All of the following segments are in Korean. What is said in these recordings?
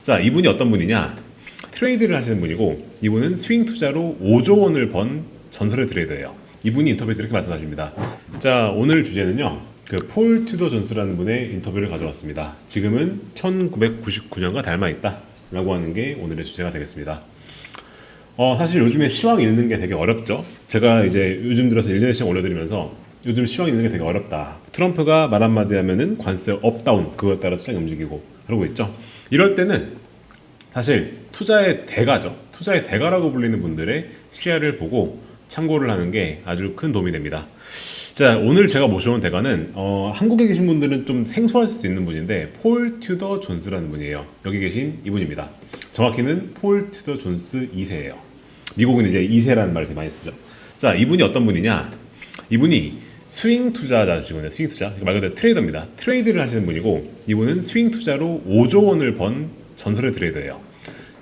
자, 이분이 어떤 분이냐? 트레이드를 하시는 분이고, 이분은 스윙 투자로 5조 원을 번 전설의 트레이더예요. 이분이 인터뷰에서 이렇게 말씀하십니다. 자, 오늘 주제는요, 폴 튜더 존스라는 분의 인터뷰를 가져왔습니다. 지금은 1999년과 닮아있다 라고 하는 게 오늘의 주제가 되겠습니다. 사실 요즘에 시황 읽는 게 되게 어렵죠. 제가 이제 요즘 들어서 1년의 시황 올려드리면서 요즘 시황 읽는 게 되게 어렵다. 트럼프가 말 한마디 하면은 관세 업, 다운, 그거에 따라 시장이 움직이고 그러고 있죠. 이럴 때는 사실 투자의 대가죠. 투자의 대가라고 불리는 분들의 시야를 보고 참고를 하는 게 아주 큰 도움이 됩니다. 자, 오늘 제가 모셔온 대가는 한국에 계신 분들은 좀 생소하실 수 있는 분인데 폴 튜더 존스라는 분이에요. 여기 계신 이분입니다. 정확히는 폴 튜더 존스 2세예요. 미국은 이제 2세라는 말을 되게 많이 쓰죠. 자, 이분이 어떤 분이냐? 이분이 스윙 투자자시군요. 스윙 투자. 말 그대로 트레이더입니다. 트레이드를 하시는 분이고, 이분은 스윙 투자로 5조 원을 번 전설의 트레이더예요.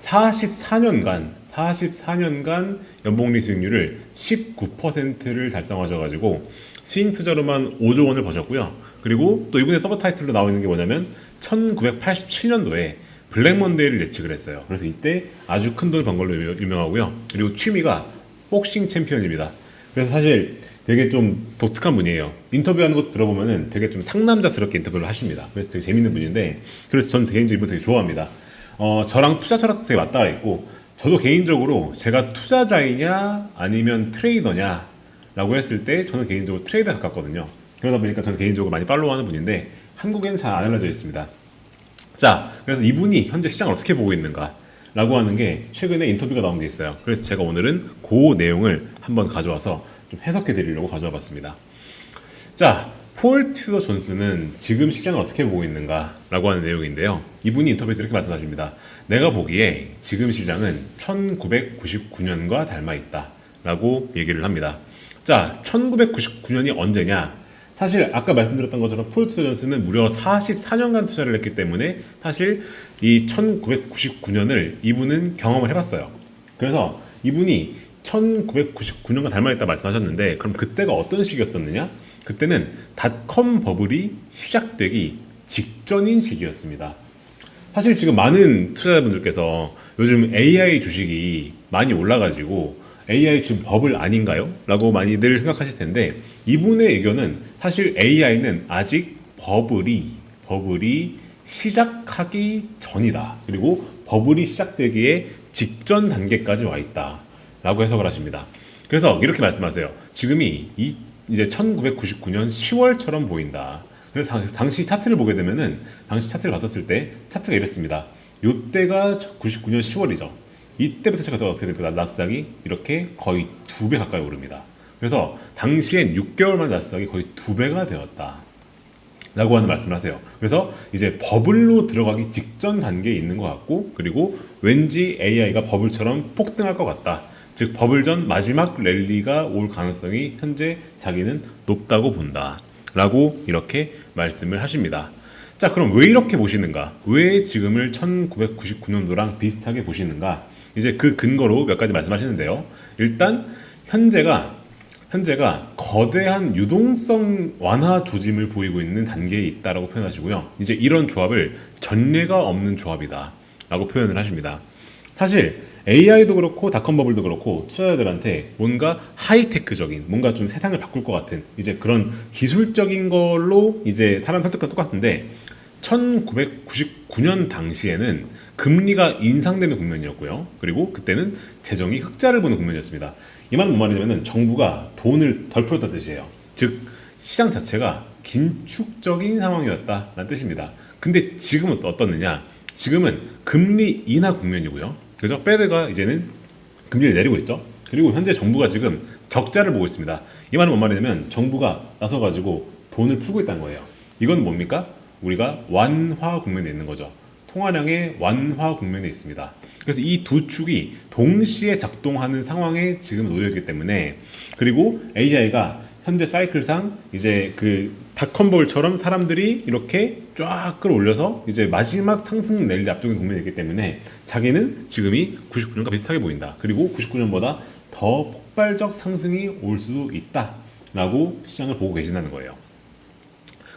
44년간 연봉리 수익률을 19%를 달성하셔가지고 스윙 투자로만 5조 원을 버셨고요. 그리고 또 이분의 서브 타이틀로 나와 있는 게 뭐냐면 1987년도에 블랙 먼데이를 예측을 했어요. 그래서 이때 아주 큰 돈을 번 걸로 유명하고요. 그리고 취미가 복싱 챔피언입니다. 그래서 사실 되게 좀 독특한 분이에요. 인터뷰하는 것도 들어보면은 되게 좀 상남자스럽게 인터뷰를 하십니다. 그래서 되게 재밌는 분인데, 그래서 저는 개인적으로 이분 되게 좋아합니다. 저랑 투자 철학도 되게 맞닿아 있고, 저도 개인적으로 제가 투자자이냐 아니면 트레이더냐 라고 했을 때 저는 개인적으로 트레이더에 가깝거든요. 그러다 보니까 저는 개인적으로 많이 팔로우하는 분인데 한국에는 잘 안 알려져 있습니다. 자, 그래서 이분이 현재 시장을 어떻게 보고 있는가 라고 하는 게 최근에 인터뷰가 나온 게 있어요. 그래서 제가 오늘은 그 내용을 한번 가져와서 좀 해석해 드리려고 가져와 봤습니다. 자, 폴 튜더 존스는 지금 시장을 어떻게 보고 있는가 라고 하는 내용인데요. 이분이 인터뷰에서 이렇게 말씀하십니다. 내가 보기에 지금 시장은 1999년과 닮아있다 라고 얘기를 합니다. 자, 1999년이 언제냐? 사실 아까 말씀드렸던 것처럼 폴 튜더 존스는 무려 44년간 투자를 했기 때문에 사실 이 1999년을 이분은 경험을 해봤어요. 그래서 이분이 1999년과 닮아있다 말씀하셨는데, 그럼 그때가 어떤 시기였었느냐? 그때는 닷컴 버블이 시작되기 직전인 시기였습니다. 사실 지금 많은 투자자분들께서 요즘 AI 주식이 많이 올라가지고 AI 지금 버블 아닌가요? 라고 많이들 생각하실 텐데, 이분의 의견은 사실 AI는 아직 버블이 시작하기 전이다. 그리고 버블이 시작되기에 직전 단계까지 와 있다 라고 해석을 하십니다. 그래서 이렇게 말씀하세요. 지금이 이제 1999년 10월처럼 보인다. 그래서 당시 차트를 보게 되면은, 당시 차트를 봤었을 때 차트가 이랬습니다. 요때가 99년 10월이죠. 이때부터 제가 어떻게 됩니까? 나스닥이 이렇게 거의 2배 가까이 오릅니다. 그래서 당시엔 6개월 만에 나스닥이 거의 2배가 되었다 라고 하는 말씀을 하세요. 그래서 이제 버블로 들어가기 직전 단계에 있는 것 같고, 그리고 왠지 AI가 버블처럼 폭등할 것 같다. 즉 버블 전 마지막 랠리가 올 가능성이 현재 자기는 높다고 본다 라고 이렇게 말씀을 하십니다. 자, 그럼 왜 이렇게 보시는가? 왜 지금을 1999년도랑 비슷하게 보시는가? 이제 그 근거로 몇 가지 말씀하시는데요. 일단 현재가 거대한 유동성 완화 조짐을 보이고 있는 단계에 있다라고 표현하시고요. 이제 이런 조합을 전례가 없는 조합이다 라고 표현을 하십니다. 사실 AI도 그렇고 닷컴 버블도 그렇고 투자자들한테 뭔가 하이테크적인, 뭔가 좀 세상을 바꿀 것 같은 이제 그런 기술적인 걸로 이제 사람 설득과 똑같은데, 1999년 당시에는 금리가 인상되는 국면이었고요. 그리고 그때는 재정이 흑자를 보는 국면이었습니다. 이 말은 뭔 말이냐면 정부가 돈을 덜 풀었다는 뜻이에요. 즉 시장 자체가 긴축적인 상황이었다는 뜻입니다. 근데 지금은 어떻느냐? 지금은 금리 인하 국면이고요. 그래서 페드가 이제는 금리를 내리고 있죠. 그리고 현재 정부가 지금 적자를 보고 있습니다. 이 말은 뭔 말이냐면 정부가 나서가지고 돈을 풀고 있다는 거예요. 이건 뭡니까? 우리가 완화 국면에 있는 거죠. 통화량의 완화 국면에 있습니다. 그래서 이 두 축이 동시에 작동하는 상황에 지금 놓여 있기 때문에, 그리고 AI가 현재 사이클상 이제 그 닷컴볼처럼 사람들이 이렇게 쫙 끌어올려서 이제 마지막 상승 랠리 앞두는 국면이 있기 때문에 자기는 지금이 99년과 비슷하게 보인다. 그리고 99년보다 더 폭발적 상승이 올 수도 있다 라고 시장을 보고 계신다는 거예요.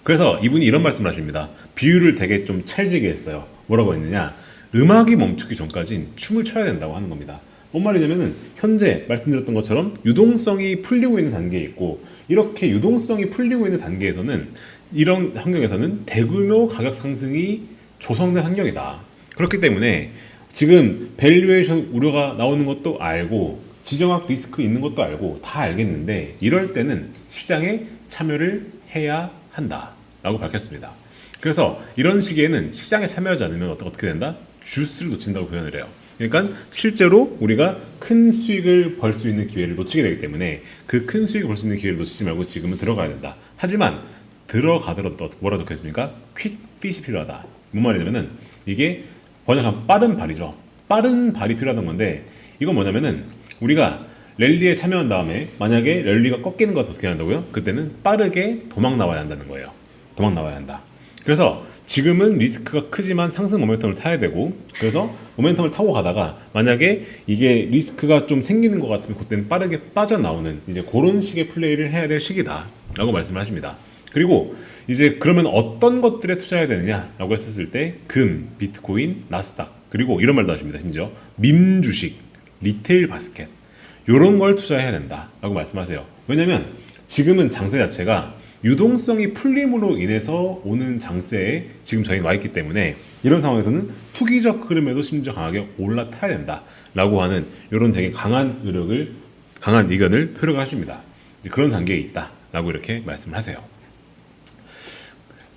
그래서 이분이 이런 말씀을 하십니다. 비유를 되게 좀 찰지게 했어요. 뭐라고 했느냐? 음악이 멈추기 전까지는 춤을 춰야 된다고 하는 겁니다. 뭔 말이냐면은 현재 말씀드렸던 것처럼 유동성이 풀리고 있는 단계에 있고, 이렇게 유동성이 풀리고 있는 단계에서는 이런 환경에서는 대규모 가격 상승이 조성된 환경이다. 그렇기 때문에 지금 밸류에이션 우려가 나오는 것도 알고 지정학 리스크 있는 것도 알고 다 알겠는데, 이럴 때는 시장에 참여를 해야 한다 라고 밝혔습니다. 그래서 이런 시기에는 시장에 참여하지 않으면 어떻게 된다? 주스를 놓친다고 표현을 해요. 그러니까 실제로 우리가 큰 수익을 벌 수 있는 기회를 놓치게 되기 때문에 그 큰 수익을 벌 수 있는 기회를 놓치지 말고 지금은 들어가야 된다. 하지만 들어가더라도 뭐라 적혀있습니까? 퀵핏이 필요하다. 뭔 말이냐면은 이게 번역하면 빠른 발이죠. 빠른 발이 필요하던 건데, 이건 뭐냐면은 우리가 랠리에 참여한 다음에 만약에 랠리가 꺾이는 것 어떻게 한다고요? 그때는 빠르게 도망 나와야 한다는 거예요. 도망 나와야 한다. 그래서 지금은 리스크가 크지만 상승 모멘텀을 타야 되고, 그래서 모멘텀을 타고 가다가 만약에 이게 리스크가 좀 생기는 것 같으면 그때는 빠르게 빠져나오는 이제 그런 식의 플레이를 해야 될 시기다 라고 말씀을 하십니다. 그리고 이제 그러면 어떤 것들에 투자해야 되느냐라고 했었을 때 금, 비트코인, 나스닥, 그리고 이런 말도 하십니다. 심지어 밈 주식, 리테일 바스켓, 이런 걸 투자해야 된다라고 말씀하세요. 왜냐면 지금은 장세 자체가 유동성이 풀림으로 인해서 오는 장세에 지금 저희는 와 있기 때문에, 이런 상황에서는 투기적 흐름에도 심지어 강하게 올라타야 된다라고 하는 이런 되게 강한 의견을 표력하십니다. 그런 단계에 있다라고 이렇게 말씀을 하세요.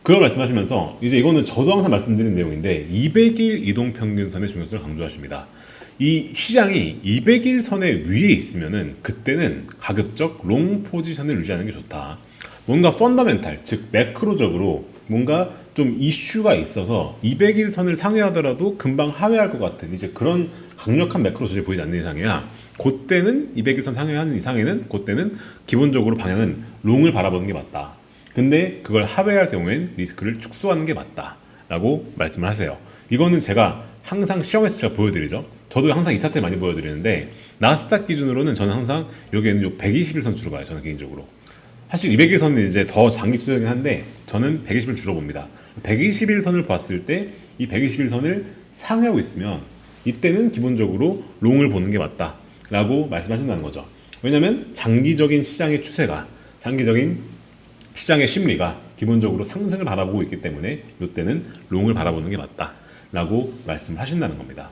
그걸 말씀하시면서 이제 이거는 저도 항상 말씀드리는 내용인데 200일 이동평균선의 중요성을 강조하십니다. 이 시장이 200일 선의 위에 있으면은 그때는 가급적 롱 포지션을 유지하는 게 좋다. 뭔가 펀더멘탈, 즉 매크로적으로 뭔가 좀 이슈가 있어서 200일 선을 상회하더라도 금방 하회할 것 같은 이제 그런 강력한 매크로 조짐이 보이지 않는 이상이야. 그때는 200일 선 상회하는 이상에는 그때는 기본적으로 방향은 롱을 바라보는 게 맞다. 근데 그걸 하회할 경우엔 리스크를 축소하는 게 맞다 라고 말씀을 하세요. 이거는 제가 항상 시험에서 제가 보여드리죠. 저도 항상 이 차트를 많이 보여드리는데, 나스닥 기준으로는 저는 항상 여기에는 요 120일 선 주로 봐요. 저는 개인적으로. 사실 200일 선은 이제 더 장기 투자이긴 한데 저는 120일 주로 봅니다. 120일 선을 봤을 때 이 120일 선을 상회하고 있으면 이때는 기본적으로 롱을 보는 게 맞다 라고 말씀하신다는 거죠. 왜냐면 장기적인 시장의 추세가, 장기적인 시장의 심리가 기본적으로 상승을 바라보고 있기 때문에 이때는 롱을 바라보는 게 맞다 라고 말씀을 하신다는 겁니다.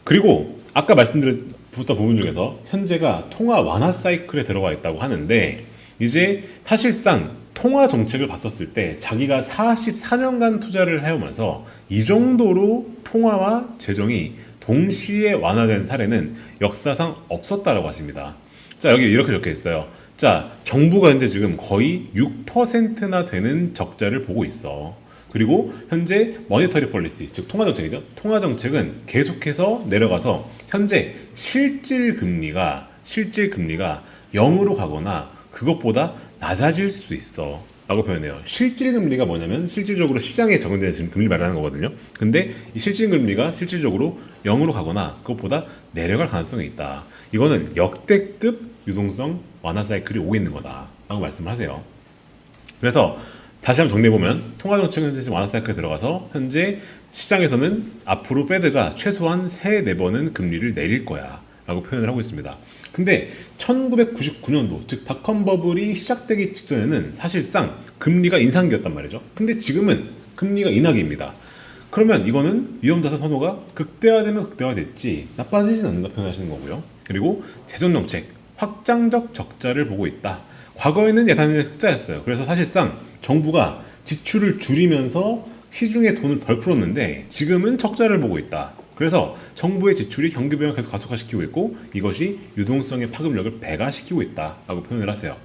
그리고 아까 말씀드렸던 부분 중에서 현재가 통화 완화 사이클에 들어가 있다고 하는데, 이제 사실상 통화 정책을 봤었을 때 자기가 44년간 투자를 해오면서 이 정도로 통화와 재정이 동시에 완화된 사례는 역사상 없었다라고 하십니다. 자, 여기 이렇게 적혀 있어요. 자, 정부가 현재 지금 거의 6%나 되는 적자를 보고 있어. 그리고 현재 머니터리 폴리시, 즉 통화정책이죠. 통화정책은 계속해서 내려가서 현재 실질 금리가 0으로 가거나 그것보다 낮아질 수도 있어 라고 표현해요. 실질 금리가 뭐냐면 실질적으로 시장에 적용되는 지금 금리 말하는 거거든요. 근데 이 실질 금리가 실질적으로 0으로 가거나 그것보다 내려갈 가능성이 있다. 이거는 역대급 유동성 완화 사이클이 오고 있는 거다 라고 말씀을 하세요. 그래서 다시 한번 정리해보면 통화정책은 현재 완화 사이클에 들어가서 현재 시장에서는 앞으로 페드가 최소한 3-4번은 금리를 내릴 거야 라고 표현을 하고 있습니다. 근데 1999년도 즉 닷컴 버블이 시작되기 직전에는 사실상 금리가 인상기였단 말이죠. 근데 지금은 금리가 인하기입니다. 그러면 이거는 위험자산 선호가 극대화되면 극대화됐지 나빠지진 않는다 표현하시는 거고요. 그리고 재정정책 확장적 적자를 보고 있다. 과거에는 예산의 흑자였어요. 그래서 사실상 정부가 지출을 줄이면서 시중에 돈을 덜 풀었는데 지금은 적자를 보고 있다. 그래서 정부의 지출이 경기 부양을 계속 가속화시키고 있고 이것이 유동성의 파급력을 배가시키고 있다라고 표현을 하세요.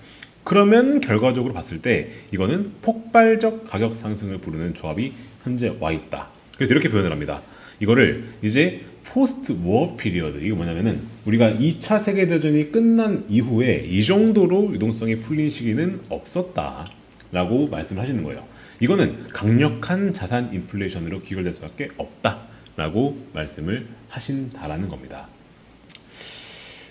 그러면 결과적으로 봤을 때 이거는 폭발적 가격 상승을 부르는 조합이 현재 와 있다. 그래서 이렇게 표현을 합니다. 이거를 이제 포스트 워 피리어드, 이게 뭐냐면은 우리가 2차 세계대전이 끝난 이후에 이 정도로 유동성이 풀린 시기는 없었다 라고 말씀을 하시는 거예요. 이거는 강력한 자산 인플레이션으로 귀결될 수밖에 없다 라고 말씀을 하신다라는 겁니다.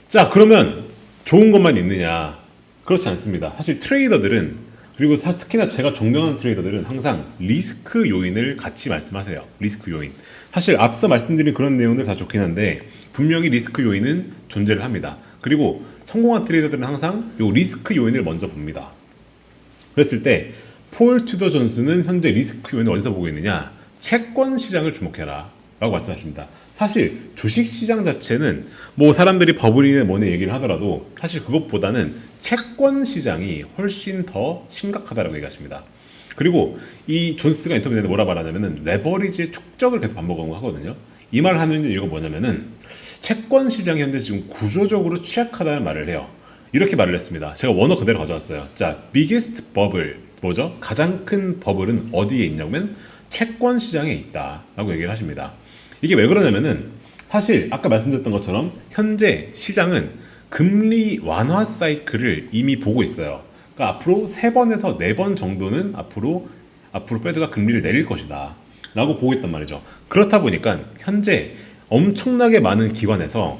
자, 그러면 좋은 것만 있느냐? 그렇지 않습니다. 사실 트레이더들은 그리고 특히나 제가 존경하는 트레이더들은 항상 리스크 요인을 같이 말씀하세요. 리스크 요인. 사실 앞서 말씀드린 그런 내용들 다 좋긴 한데 분명히 리스크 요인은 존재를 합니다. 그리고 성공한 트레이더들은 항상 요 리스크 요인을 먼저 봅니다. 그랬을 때 폴 투더 존스는 현재 리스크 요인을 어디서 보고 있느냐? 채권 시장을 주목해라 라고 말씀하십니다. 사실 주식 시장 자체는 뭐 사람들이 버블이네 뭐네 얘기를 하더라도 사실 그것보다는 채권 시장이 훨씬 더 심각하다라고 얘기하십니다. 그리고 이 존스가 인터뷰 내는데 뭐라 말하냐면은 레버리지의 축적을 계속 반복하는 거 하거든요. 이 말을 하는 이유가 뭐냐면은 채권 시장이 현재 지금 구조적으로 취약하다는 말을 해요. 이렇게 말을 했습니다. 제가 원어 그대로 가져왔어요. 자, biggest bubble 뭐죠? 가장 큰 버블은 어디에 있냐면 채권 시장에 있다라고 얘기를 하십니다. 이게 왜 그러냐면은 사실 아까 말씀드렸던 것처럼 현재 시장은 금리 완화 사이클을 이미 보고 있어요. 그러니까 앞으로 3번에서 4번 정도는 앞으로 페드가 금리를 내릴 것이다 라고 보고 있단 말이죠. 그렇다 보니까 현재 엄청나게 많은 기관에서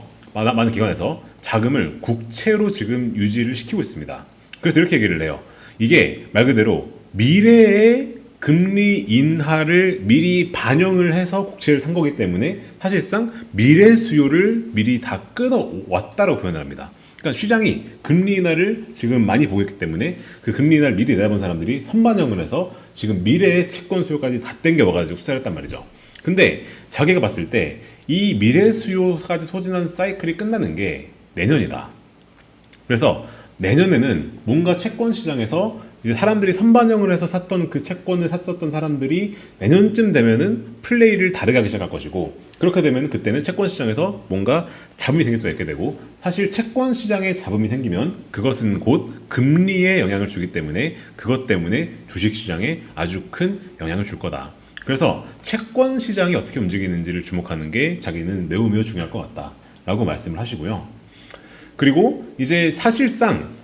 자금을 국채로 지금 유지를 시키고 있습니다. 그래서 이렇게 얘기를 해요. 이게 말 그대로 미래의 금리 인하를 미리 반영을 해서 국채를 산 거기 때문에 사실상 미래 수요를 미리 다 끊어왔다고 표현을 합니다. 그러니까 시장이 금리 인하를 지금 많이 보고 있기 때문에 그 금리 인하를 미리 내다본 사람들이 선반영을 해서 지금 미래의 채권 수요까지 다 땡겨와가지고 투자를 했단 말이죠. 근데 자기가 봤을 때 이 미래 수요까지 소진한 사이클이 끝나는 게 내년이다. 그래서 내년에는 뭔가 채권 시장에서 이제 사람들이 선반영을 해서 샀던 그 채권을 샀었던 사람들이 내년쯤 되면은 플레이를 다르게 하기 시작할 것이고, 그렇게 되면 그때는 채권 시장에서 뭔가 잡음이 생길 수가 있게 되고, 사실 채권 시장에 잡음이 생기면 그것은 곧 금리에 영향을 주기 때문에 그것 때문에 주식 시장에 아주 큰 영향을 줄 거다. 그래서 채권 시장이 어떻게 움직이는지를 주목하는 게 자기는 매우 중요할 것 같다라고 말씀을 하시고요. 그리고 이제 사실상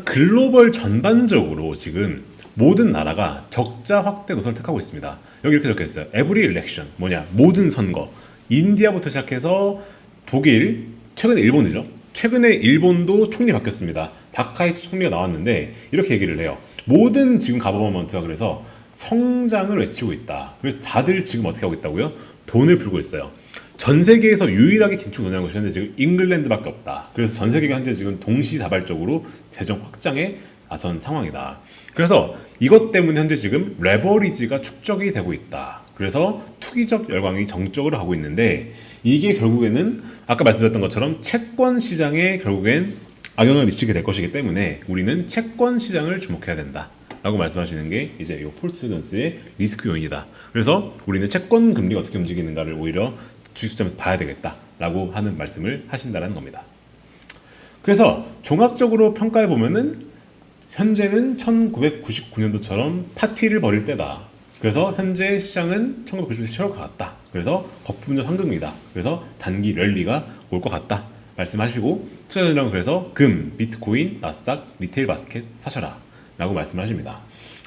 글로벌 전반적으로 지금 모든 나라가 적자 확대 노선을 택하고 있습니다. 여기 이렇게 적혀 있어요. Every election, 모든 선거. 인디아부터 시작해서 독일, 최근에 일본이죠. 최근에 일본도 총리 바뀌었습니다. 다카이치 총리가 나왔는데 이렇게 얘기를 해요. 모든 지금 가버먼트가 그래서 성장을 외치고 있다. 그래서 다들 지금 어떻게 하고 있다고요? 돈을 풀고 있어요. 전 세계에서 유일하게 긴축 논의하는 것이 현재 지금 잉글랜드밖에 없다. 그래서 전 세계가 현재 지금 동시다발적으로 재정 확장에 나선 상황이다. 그래서 이것 때문에 현재 지금 레버리지가 축적이 되고 있다. 그래서 투기적 열광이 정적으로 하고 있는데 이게 결국에는 아까 말씀드렸던 것처럼 채권 시장에 결국엔 악영향을 미치게 될 것이기 때문에 우리는 채권 시장을 주목해야 된다 라고 말씀하시는 게 이제 이 폴 투더 존스의 리스크 요인이다. 그래서 우리는 채권 금리가 어떻게 움직이는가를 오히려 주식시장에서 봐야 되겠다라고 하는 말씀을 하신다는 겁니다. 그래서 종합적으로 평가해 보면은 현재는 1999년도처럼 파티를 벌일 때다. 그래서 현재 시장은 1999년도 같다. 그래서 거품적 황금이다. 그래서 단기 랠리가 올 것 같다. 말씀하시고 투자 전략은 그래서 금, 비트코인, 나스닥, 리테일 바스켓 사셔라 라고 말씀을 하십니다.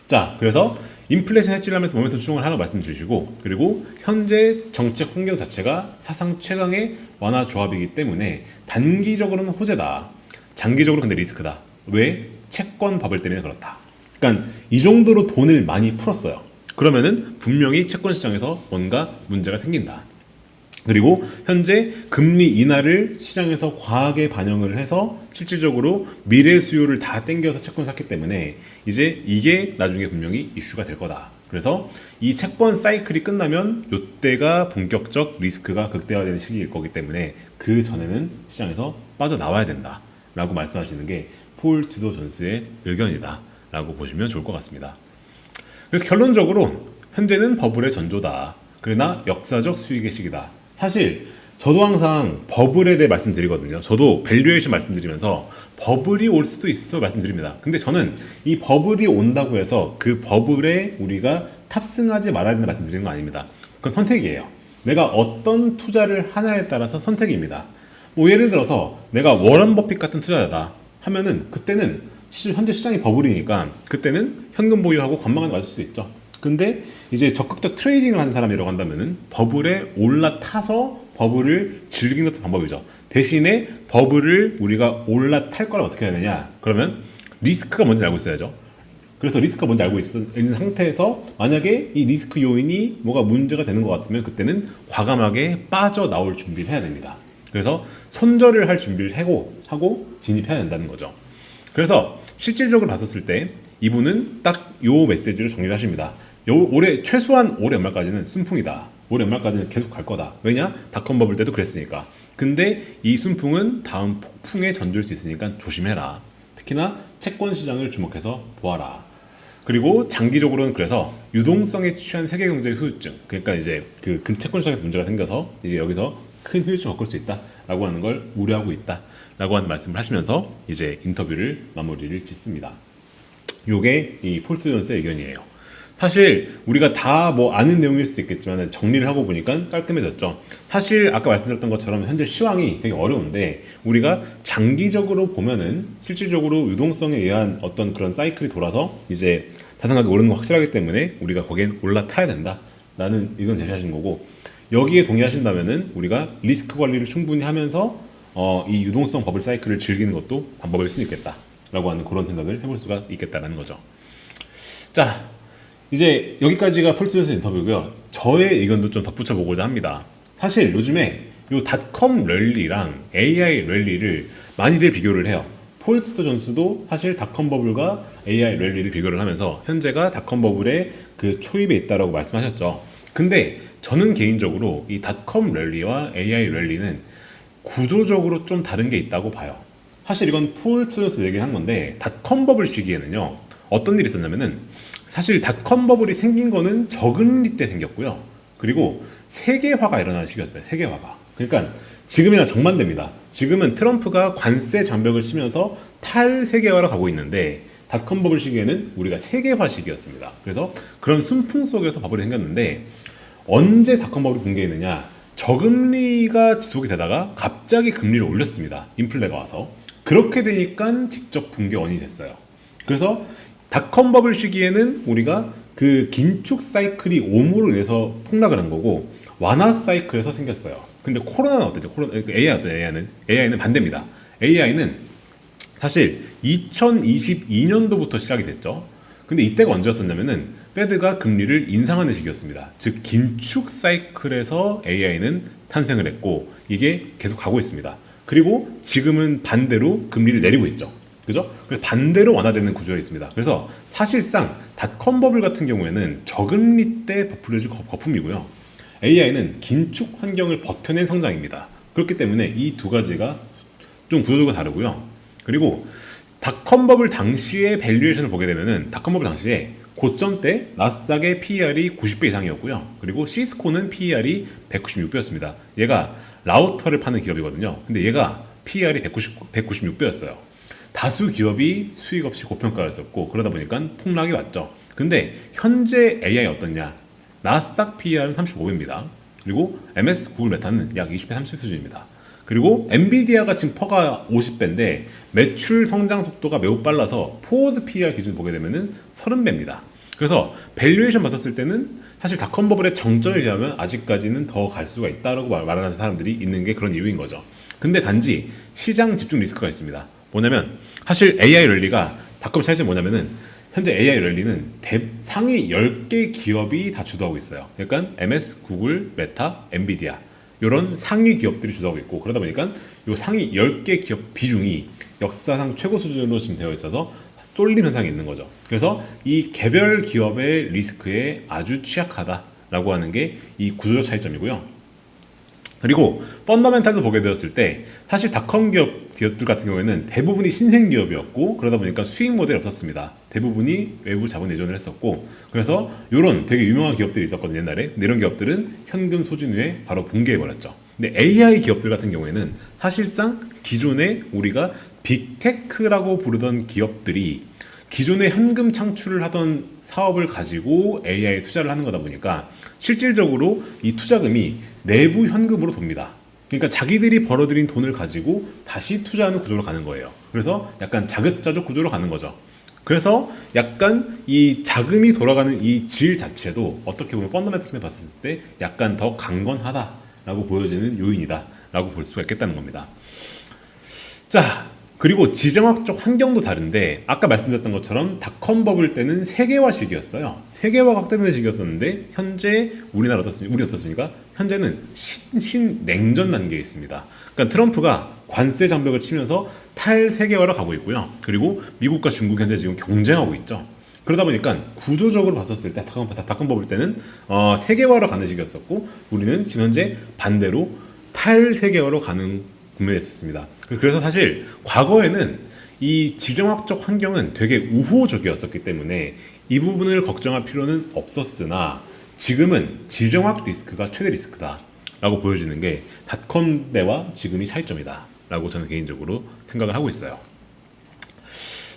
자, 그래서 인플레이션 해지를 하면서 모멘텀 추종을 하라고 말씀주시고, 그리고 현재 정책 환경 자체가 사상 최강의 완화 조합이기 때문에 단기적으로는 호재다. 장기적으로 근데 리스크다. 왜? 채권 버블 때문에 그렇다. 그러니까 이 정도로 돈을 많이 풀었어요. 그러면은 분명히 채권 시장에서 뭔가 문제가 생긴다. 그리고 현재 금리 인하를 시장에서 과하게 반영을 해서 실질적으로 미래 수요를 다 땡겨서 채권 샀기 때문에 이제 이게 나중에 분명히 이슈가 될 거다. 그래서 이 채권 사이클이 끝나면 이때가 본격적 리스크가 극대화되는 시기일 거기 때문에 그 전에는 시장에서 빠져나와야 된다 라고 말씀하시는 게 폴 투더 존스의 의견이다 라고 보시면 좋을 것 같습니다. 그래서 결론적으로 현재는 버블의 전조다. 그러나 역사적 수익의 시기다. 사실 저도 항상 버블에 대해 말씀드리거든요. 저도 밸류에이션 말씀드리면서 버블이 올 수도 있어 말씀드립니다. 근데 저는 이 버블이 온다고 해서 그 버블에 우리가 탑승하지 말아야 된다 말씀드리는 거 아닙니다. 그건 선택이에요. 내가 어떤 투자를 하냐에 따라서 선택입니다. 뭐 예를 들어서 내가 워런 버핏 같은 투자자다 하면은 그때는 현재 시장이 버블이니까 그때는 현금 보유하고 관망하는 게 맞을 수도 있죠. 근데 이제 적극적 트레이딩을 하는 사람이라고 한다면은 버블에 올라타서 버블을 즐기는 것도 방법이죠. 대신에 버블을 우리가 올라탈 거를 어떻게 해야 되냐? 그러면 리스크가 뭔지 알고 있어야죠. 그래서 리스크가 뭔지 알고 있는 상태에서 만약에 이 리스크 요인이 뭐가 문제가 되는 것 같으면 그때는 과감하게 빠져나올 준비를 해야 됩니다. 그래서 손절을 할 준비를 하고 진입해야 된다는 거죠. 그래서 실질적으로 봤었을 때 이분은 딱 요 메시지를 정리를 하십니다. 최소한 올해 연말까지는 순풍이다. 올해 연말까지는 계속 갈 거다. 왜냐? 닷컴 버블 때도 그랬으니까. 근데 이 순풍은 다음 폭풍에 전조일 수 있으니까 조심해라. 특히나 채권 시장을 주목해서 보아라. 그리고 장기적으로는 그래서 유동성에 취한 세계 경제의 후유증, 그러니까 이제 그 채권 시장에서 문제가 생겨서 이제 여기서 큰 후유증을 겪을 수 있다라고 하는 걸 우려하고 있다라고 하는 말씀을 하시면서 이제 인터뷰를 마무리를 짓습니다. 요게 이 폴스 존스의 의견이에요. 사실 우리가 다 뭐 아는 내용일 수도 있겠지만 정리를 하고 보니까 깔끔해졌죠. 사실 아까 말씀드렸던 것처럼 현재 시황이 되게 어려운데 우리가 장기적으로 보면은 실질적으로 유동성에 의한 어떤 그런 사이클이 돌아서 이제 다양하게 오르는 거 확실하기 때문에 우리가 거기엔 올라타야 된다라는 의견 제시하신 거고, 여기에 동의하신다면은 우리가 리스크 관리를 충분히 하면서 이 유동성 버블 사이클을 즐기는 것도 방법일 수 있겠다라고 하는 그런 생각을 해볼 수가 있겠다라는 거죠. 자, 이제 여기까지가 폴스존스 인터뷰고요. 저의 의견도 좀 덧붙여 보고자 합니다. 사실 요즘에 요 닷컴 랠리랑 AI 랠리를 많이들 비교를 해요. 폴스 존스도 사실 닷컴 버블과 AI 랠리를 비교를 하면서 현재가 닷컴 버블의 그 초입에 있다라고 말씀하셨죠. 근데 저는 개인적으로 이 닷컴 랠리와 AI 랠리는 구조적으로 좀 다른 게 있다고 봐요. 사실 이건 폴스 존스 얘기한 건데 닷컴 버블 시기에는요, 어떤 일이 있었냐면은 사실 닷컴 버블이 생긴 거는 저금리 때 생겼고요. 그리고 세계화가 일어나는 시기였어요. 세계화가. 그러니까 지금이랑 정반대입니다. 지금은 트럼프가 관세 장벽을 치면서 탈세계화로 가고 있는데 닷컴 버블 시기에는 우리가 세계화 시기였습니다. 그래서 그런 순풍 속에서 버블이 생겼는데 언제 닷컴 버블이 붕괴했느냐? 저금리가 지속이 되다가 갑자기 금리를 올렸습니다. 인플레가 와서. 그렇게 되니까 직접 붕괴 원인이 됐어요. 그래서 닷컴 버블 시기에는 우리가 그 긴축 사이클이 옴으로 인해서 폭락을 한 거고 완화 사이클에서 생겼어요. 근데 코로나는 어땠죠? AI는 반대입니다. AI는 사실 2022년도부터 시작이 됐죠. 근데 이때가 언제였었냐면은 페드가 금리를 인상하는 시기였습니다. 즉 긴축 사이클에서 AI는 탄생을 했고 이게 계속 가고 있습니다. 그리고 지금은 반대로 금리를 내리고 있죠. 그죠? 그래서 반대로 완화되는 구조가 있습니다. 그래서 사실상 닷컴 버블 같은 경우에는 저금리 때 버풀려진 거품이고요. AI는 긴축 환경을 버텨낸 성장입니다. 그렇기 때문에 이 두 가지가 좀 구조적으로 다르고요. 그리고 닷컴 버블 당시의 밸류에이션을 보게 되면은 닷컴 버블 당시에 고점 때 나스닥의 PER이 90배 이상이었고요. 그리고 시스코는 PER이 196배였습니다. 얘가 라우터를 파는 기업이거든요. 근데 얘가 PER이 196배였어요. 다수 기업이 수익 없이 고평가였었고 그러다 보니까 폭락이 왔죠. 근데 현재 AI 어떻냐? 나스닥 PER은 35배입니다. 그리고 MS 구글 메타는 약 20배 30배 수준입니다. 그리고 엔비디아가 지금 퍼가 50배인데 매출 성장 속도가 매우 빨라서 포워드 PER 기준 보게 되면은 30배입니다. 그래서 밸류에이션 봤었을 때는 사실 닷컴 버블의 정점에 비하면 아직까지는 더 갈 수가 있다라고 말하는 사람들이 있는 게 그런 이유인 거죠. 근데 단지 시장 집중 리스크가 있습니다. 뭐냐면 사실 AI 랠리가 닷컴 차이점이 뭐냐면은 현재 AI 랠리는 상위 10개 기업이 다 주도하고 있어요. 그러니까 MS, 구글, 메타, 엔비디아 이런 상위 기업들이 주도하고 있고 그러다 보니까 이 상위 10개 기업 비중이 역사상 최고 수준으로 지금 되어 있어서 쏠림 현상이 있는 거죠. 그래서 이 개별 기업의 리스크에 아주 취약하다라고 하는 게 이 구조적 차이점이고요. 그리고 펀더멘탈도 보게 되었을 때 사실 닷컴 기업들 같은 경우에는 대부분이 신생 기업이었고 그러다 보니까 수익 모델이 없었습니다. 대부분이 외부 자본 의존을 했었고 그래서 이런 되게 유명한 기업들이 있었거든요 옛날에. 근데 이런 기업들은 현금 소진 후에 바로 붕괴해버렸죠. 근데 AI 기업들 같은 경우에는 사실상 기존에 우리가 빅테크라고 부르던 기업들이 기존에 현금 창출을 하던 사업을 가지고 AI에 투자를 하는 거다 보니까 실질적으로 이 투자금이 내부 현금으로 돕니다. 그러니까 자기들이 벌어들인 돈을 가지고 다시 투자하는 구조로 가는 거예요. 그래서 약간 자급자족 구조로 가는 거죠. 그래서 약간 이 자금이 돌아가는 이 질 자체도 어떻게 보면 펀더멘탈 봤을 때 약간 더 강건하다라고 보여지는 요인이다라고 볼 수가 있겠다는 겁니다. 자, 그리고 지정학적 환경도 다른데 아까 말씀드렸던 것처럼 닷컴 버블 때는 세계화 시기였어요. 세계화가 확대되는 시기였었는데 현재 우리나라 어떻습니까? 우리 어떻습니까? 현재는 신냉전 단계에 있습니다. 그러니까 트럼프가 관세 장벽을 치면서 탈세계화로 가고 있고요. 그리고 미국과 중국 현재 지금 경쟁하고 있죠. 그러다 보니까 구조적으로 봤었을 때 닷컴 버블 때는 세계화로 가는 시기였었고 우리는 지금 현재 반대로 탈세계화로 가는 국면에 있었습니다. 그래서 사실 과거에는 이 지정학적 환경은 되게 우호적이었었기 때문에 이 부분을 걱정할 필요는 없었으나 지금은 지정학 리스크가 최대 리스크다 라고 보여지는 게 닷컴 때와 지금이 차이점이다 라고 저는 개인적으로 생각을 하고 있어요.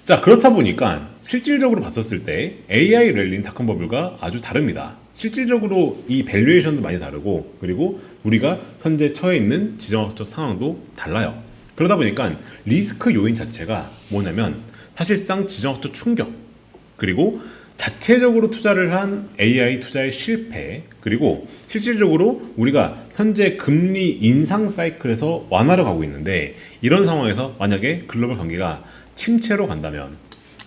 자, 그렇다 보니까 실질적으로 봤었을 때 AI 랠리인 닷컴 버블과 아주 다릅니다. 실질적으로 이 밸류에이션도 많이 다르고 그리고 우리가 현재 처해 있는 지정학적 상황도 달라요. 그러다 보니까 리스크 요인 자체가 뭐냐면 사실상 지정학적 충격 그리고 자체적으로 투자를 한 AI 투자의 실패 그리고 실질적으로 우리가 현재 금리 인상 사이클에서 완화로 가고 있는데 이런 상황에서 만약에 글로벌 경기가 침체로 간다면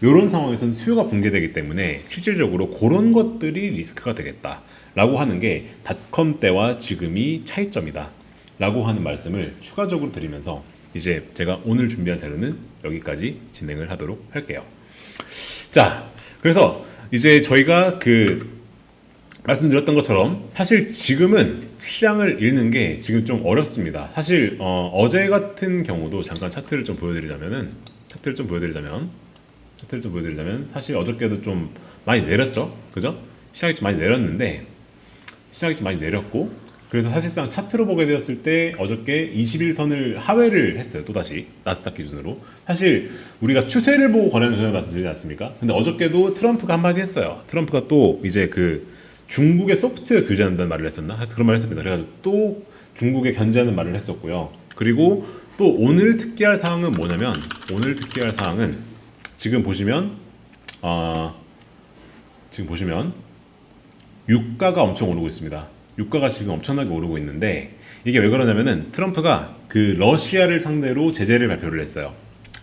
이런 상황에서는 수요가 붕괴되기 때문에 실질적으로 그런 것들이 리스크가 되겠다라고 하는 게 닷컴 때와 지금이 차이점이다 라고 하는 말씀을 추가적으로 드리면서 이제 제가 오늘 준비한 자료는 여기까지 진행을 하도록 할게요. 자, 그래서 이제 저희가 말씀드렸던 것처럼 사실 지금은 시장을 읽는 게 지금 좀 어렵습니다. 사실 어제 같은 경우도 잠깐 차트를 좀 보여드리자면 사실 어저께도 좀 많이 내렸죠, 그죠? 시장이 좀 많이 내렸고 그래서 사실상 차트로 보게 되었을 때 어저께 21선을 하회를 했어요. 또다시 나스닥 기준으로. 사실 우리가 추세를 보고 거래하는 전혀 말씀드리지 않습니까? 근데 어저께도 트럼프가 한마디 했어요. 트럼프가 또 이제 중국의 소프트웨어 규제한다는 말을 했었나? 그런 말을 했습니다. 그래가지고 또 중국에 견제하는 말을 했었고요. 그리고 또 오늘 특기할 사항은 뭐냐면 지금 보시면 유가가 엄청 오르고 있습니다. 유가가 지금 엄청나게 오르고 있는데 이게 왜 그러냐면은 트럼프가 러시아를 상대로 제재를 발표를 했어요.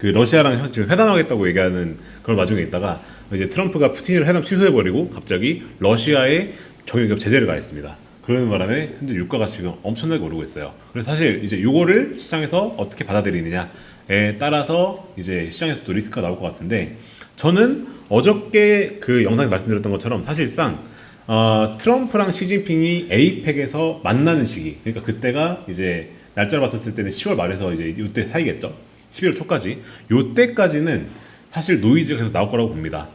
러시아랑 지금 회담하겠다고 얘기하는 그런 와중에 있다가 이제 트럼프가 푸틴이랑 회담 취소해버리고 갑자기 러시아에 정유기업 제재를 가했습니다. 그러는 바람에 현재 유가가 지금 엄청나게 오르고 있어요. 그래서 사실 이제 이거를 시장에서 어떻게 받아들이느냐에 따라서 이제 시장에서 또 리스크가 나올 것 같은데 저는 어저께 영상에 말씀드렸던 것처럼 사실상 트럼프랑 시진핑이 에이펙에서 만나는 시기, 그러니까 그때가 이제 날짜를 봤었을 때는 10월 말에서 이제 이때 사이겠죠. 11월 초까지. 요때까지는 사실 노이즈가 계속 나올 거라고 봅니다.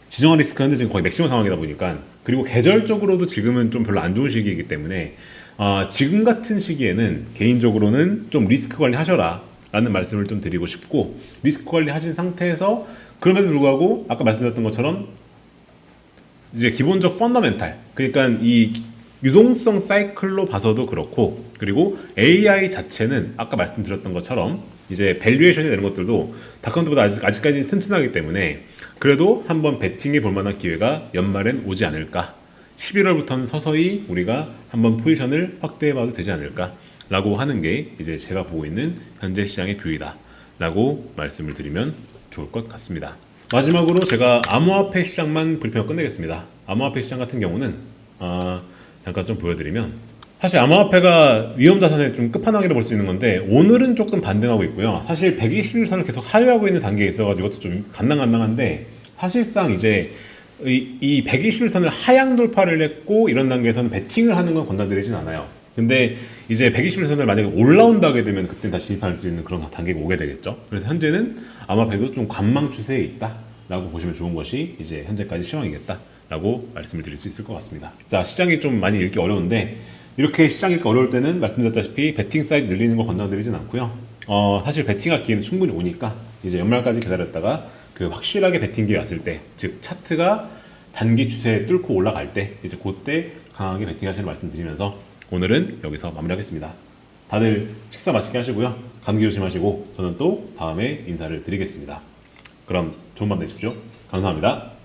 지정학 리스크가 현재 지금 거의 맥시멈 상황이다 보니까 그리고 계절적으로도 지금은 좀 별로 안 좋은 시기이기 때문에 지금 같은 시기에는 개인적으로는 좀 리스크 관리 하셔라 라는 말씀을 좀 드리고 싶고 리스크 관리 하신 상태에서 그럼에도 불구하고 아까 말씀드렸던 것처럼 이제 기본적 펀더멘탈 그러니까 이 유동성 사이클로 봐서도 그렇고 그리고 AI 자체는 아까 말씀드렸던 것처럼 이제 밸류에이션이 되는 것들도 닷컴보다 아직까지는 튼튼하기 때문에 그래도 한번 베팅해 볼 만한 기회가 연말엔 오지 않을까 11월부터는 서서히 우리가 한번 포지션을 확대해 봐도 되지 않을까 라고 하는 게 이제 제가 보고 있는 현재 시장의 뷰이다 라고 말씀을 드리면 좋을 것 같습니다. 마지막으로 제가 암호화폐 시장만 브리핑을 끝내겠습니다. 암호화폐 시장 같은 경우는 잠깐 좀 보여드리면 사실 암호화폐가 위험자산의 좀 끝판왕이라고 볼 수 있는 건데 오늘은 조금 반등하고 있고요. 사실 121선을 계속 하회하고 있는 단계에 있어가지고 이것도 좀 간당간당한데 사실상 이제 이 121선을 하향 돌파를 했고 이런 단계에서는 베팅을 하는 건 권장드리진 않아요. 근데 이제 121선을 만약에 올라온다 하게 되면 그때 다시 진입할 수 있는 그런 단계가 오게 되겠죠. 그래서 현재는 암호화폐도 좀 관망 추세에 있다 라고 보시면 좋은 것이 이제 현재까지 시황이겠다 라고 말씀을 드릴 수 있을 것 같습니다. 자, 시장이 좀 많이 읽기 어려운데 이렇게 시장이 읽기 어려울 때는 말씀드렸다시피 베팅 사이즈 늘리는 거 권장드리진 않고요. 사실 베팅할 기회는 충분히 오니까 이제 연말까지 기다렸다가 확실하게 베팅기 왔을 때, 즉 차트가 단기 추세 뚫고 올라갈 때 이제 그때 강하게 베팅하시는 말씀드리면서 오늘은 여기서 마무리하겠습니다. 다들 식사 맛있게 하시고요. 감기 조심하시고 저는 또 다음에 인사를 드리겠습니다. 그럼 좋은 밤 되십시오. 감사합니다.